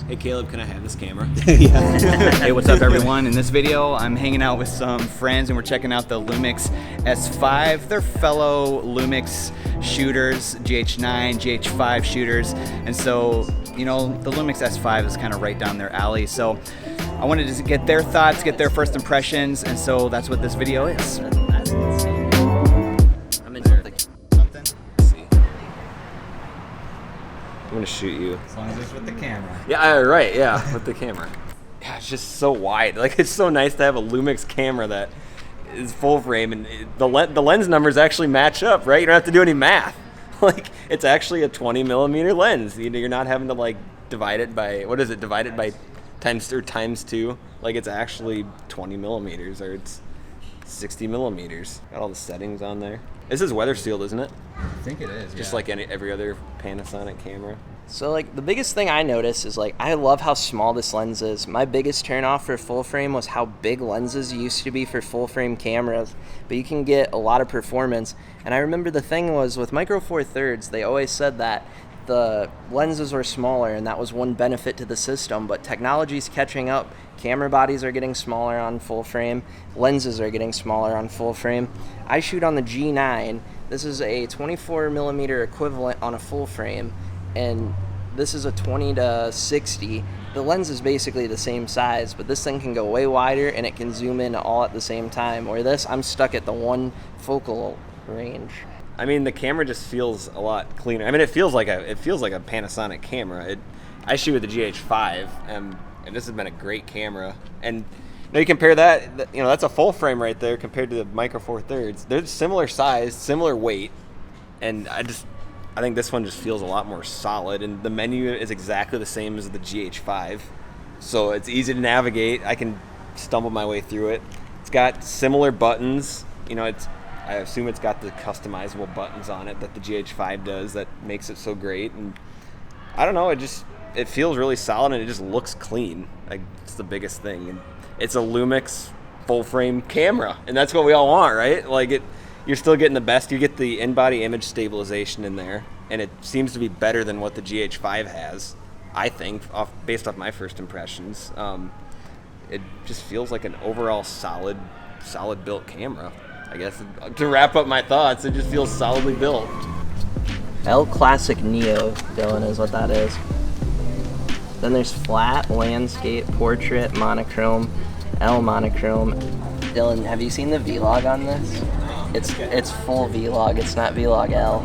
Hey Caleb, can I have this camera? Yeah. Hey, what's up everyone? In this video, I'm hanging out with some friends and we're checking out the Lumix S5. They're fellow Lumix shooters, GH9, GH5 shooters. And so, you know, the Lumix S5 is kind of right down their alley. So I wanted to get their thoughts, get their first impressions. And so that's what this video is. I'm in there. Something? Let's see. I'm gonna shoot you. As long as it's with the camera. Yeah, right, yeah, with the camera. Yeah, it's just so wide. Like, it's so nice to have a Lumix camera that is full frame, and the lens numbers actually match up, right? You don't have to do any math. Like, it's actually a 20 millimeter lens. You're not having to, like, divide it by, what is it, divide it by times 2. Like, it's actually 20 millimeters, or it's 60 millimeters. Got all the settings on there. This is weather sealed, isn't it? I think it is, Just like every other Panasonic camera. So like the biggest thing I notice is like I love how small this lens is. My biggest turnoff for full frame was how big lenses used to be for full frame cameras, but you can get a lot of performance. And I remember the thing was with Micro Four Thirds, they always said that the lenses were smaller and that was one benefit to the system, but technology's catching up. Camera bodies are getting smaller on full frame, lenses are getting smaller on full frame. I shoot on the G9. This is a 24 millimeter equivalent on a full frame, and this is a 20 to 60. The lens is basically the same size, but this thing can go way wider and it can zoom in all at the same time. Where this, I'm stuck at the one focal range. I mean, the camera just feels a lot cleaner. I mean, it feels like a Panasonic camera. I shoot with the GH5, and this has been a great camera. And you know, you compare that, you know, that's a full frame right there compared to the Micro Four Thirds. They're similar size, similar weight, and I think this one just feels a lot more solid. And the menu is exactly the same as the GH5, so it's easy to navigate. I can stumble my way through it. It's got similar buttons. You know, I assume it's got the customizable buttons on it that the GH5 does that makes it so great. And I don't know, it feels really solid and it just looks clean. Like, it's the biggest thing. And it's a Lumix full frame camera, and that's what we all want, right? Like, you're still getting the best. You get the in-body image stabilization in there, and it seems to be better than what the GH5 has, I think, based off my first impressions. It just feels like an overall solid built camera. I guess to wrap up my thoughts, it just feels solidly built. L Classic Neo, Dylan, is what that is. Then there's flat, landscape, portrait, monochrome, L monochrome. Dylan, have you seen the vlog on this? It's full vlog. It's not vlog L.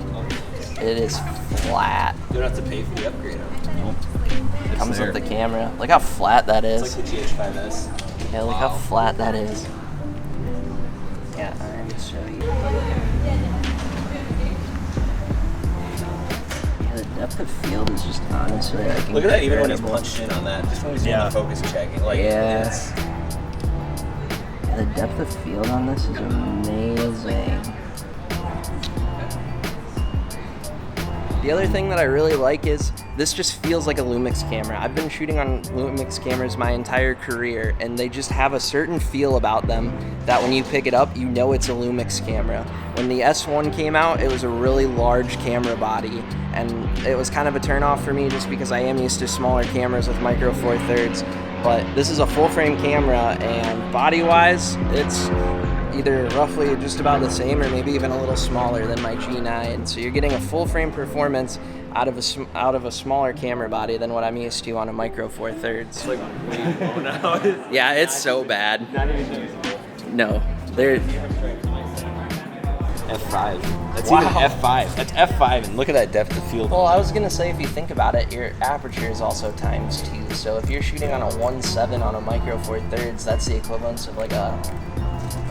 It is flat. You don't have to pay for the upgrade on it. Nope. Comes with the camera. Look how flat that is. It's like the GH5S. Yeah, look how flat that is. Yeah, I'm gonna show you. Yeah, the depth of field is just honestly like look at that, even when incredible. it's punched in on that. Just when he's doing the focus checking. Like, Yeah. it's, The depth of field on this is amazing. The other thing that I really like is this just feels like a Lumix camera. I've been shooting on Lumix cameras my entire career, and they just have a certain feel about them that when you pick it up, you know it's a Lumix camera. When the S1 came out, it was a really large camera body, and it was kind of a turnoff for me just because I am used to smaller cameras with Micro Four Thirds. But this is a full frame camera, and body-wise, it's either roughly just about the same or maybe even a little smaller than my G9. So you're getting a full frame performance out of a smaller camera body than what I'm used to on a Micro Four Thirds. it's like way low now. Yeah, it's so bad. Not even usable. No, they're F5. That's Wow. even F5. That's F5, and look at that depth of field. well. I was gonna say, if you think about it, your aperture is also times 2. So if you're shooting on a 1.7 on a Micro Four Thirds, that's the equivalence of like a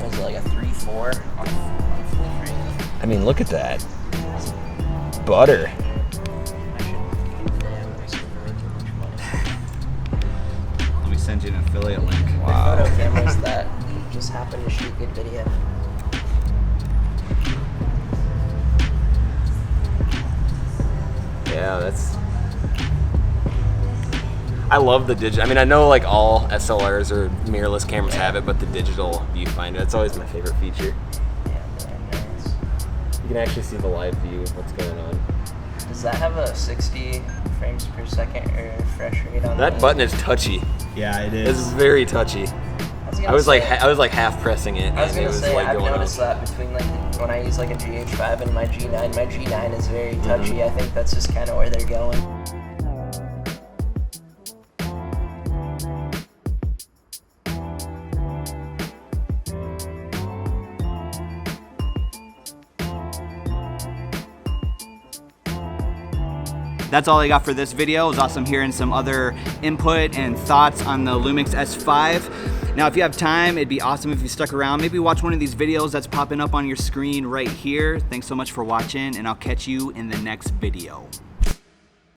what is it, like a 3.4 on full frame. I mean, look at that. Butter. Let me send you an affiliate link. Photo cameras that just happen to shoot good video. Yeah, that's... I love the digital. I mean, I know like all SLRs or mirrorless cameras have it, but the digital viewfinder, that's always my favorite feature. Yeah, very nice. You can actually see the live view of what's going on. Does that have a 60 frames per second refresh rate on That button is touchy. Yeah, it It's is. very touchy. I was like half pressing it. I was and gonna it was say, like I've going noticed that between like when I use like a GH5 and my G9 is very touchy. I think that's just kind of where they're going. That's all I got for this video. It was awesome hearing some other input and thoughts on the Lumix S5. Now, if you have time, it'd be awesome if you stuck around. Maybe watch one of these videos that's popping up on your screen right here. Thanks so much for watching, and I'll catch you in the next video.